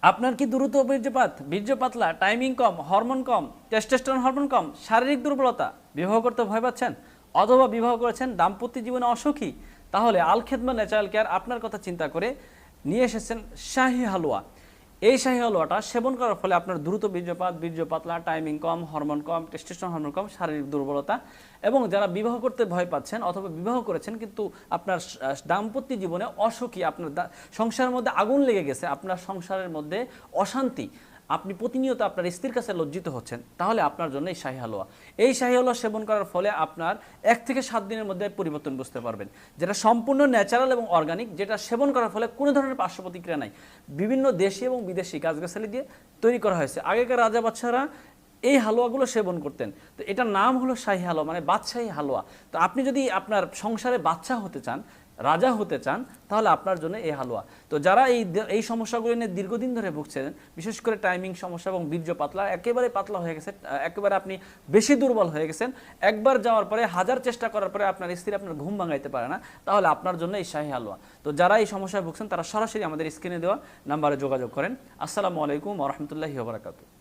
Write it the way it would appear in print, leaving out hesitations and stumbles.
আপনার কি দ্রুত বীর্যপাত, বীর্য পাতলা, টাইমিং কম, হরমোন কম, টেস্টোস্টেরন হরমোন কম, শারীরিক দুর্বলতা, বিবাহ করতে ভয় পাচ্ছেন অথবা বিবাহ করেছেন দাম্পত্য জীবনে অসুখী, তাহলে আল খেদমা ন্যাচারাল কেয়ার আপনার কথা চিন্তা করে নিয়ে এসেছেন শাহী হালুয়া। এই শাহী হালুয়াটা সেবন করার ফলে আপনার দ্রুত বীর্যপাত, বীর্য পাতলা, টাইমিং কম, হরমোন কম, টেস্টোস্টেরন হরমোন কম, শারীরিক দুর্বলতা এবং যারা বিবাহ করতে ভয় পাচ্ছেন অথবা বিবাহ করেছেন কিন্তু আপনার দাম্পত্য জীবনে অসুখী, আপনার সংসারের মধ্যে আগুন লেগে গেছে, আপনার সংসারের মধ্যে অশান্তি, আপনি প্রতিনিয়ত আপনার স্ত্রীর কাছে লজ্জিত হচ্ছেন, তাহলে আপনার জন্য এই শাহী হালুয়া। এই শাহী হালুয়া সেবন করার ফলে আপনার 1 থেকে 7 দিনের মধ্যে পরিবর্তন বুঝতে পারবেন, যেটা সম্পূর্ণ ন্যাচারাল এবং অর্গানিক, যেটা সেবন করার ফলে কোনো ধরনের পার্শ্ব প্রতিক্রিয়া নাই। বিভিন্ন দেশি এবং বিদেশি গাছগাছালি দিয়ে তৈরি করা হয়েছে। আগেকার রাজা বাদশাহরা এই হালুয়াগুলো সেবন করতেন। তো এটার নাম হলো শাহী হালুয়া, মানে বাদশাহী হালুয়া। তো আপনি যদি আপনার সংসারে বাচ্চা হতে চান, রাজা হতে চান, তাহলে আপনার জন্য এই হালুয়া। তো যারা এই সমস্যাগুলো নিয়ে দীর্ঘদিন ধরে ভুগছেন, বিশেষ করে টাইমিং সমস্যা এবং বীর্য পাতলা, একেবারে পাতলা হয়ে গেছে, একেবারে আপনি বেশি দুর্বল হয়ে গেছেন, একবার যাওয়ার পরে 1000 চেষ্টা করার পরে আপনার স্ত্রী আপনার ঘুম ভাঙাইতে পারে না, তাহলে আপনার জন্য এই শাহী হালুয়া। তো যারা এই সমস্যায় ভুগছেন তারা সরাসরি আমাদের স্ক্রিনে দেওয়া নাম্বারে যোগাযোগ করেন। আসসালামু আলাইকুম ওয়া রাহমাতুল্লাহি ওয়া বারাকাতুহু।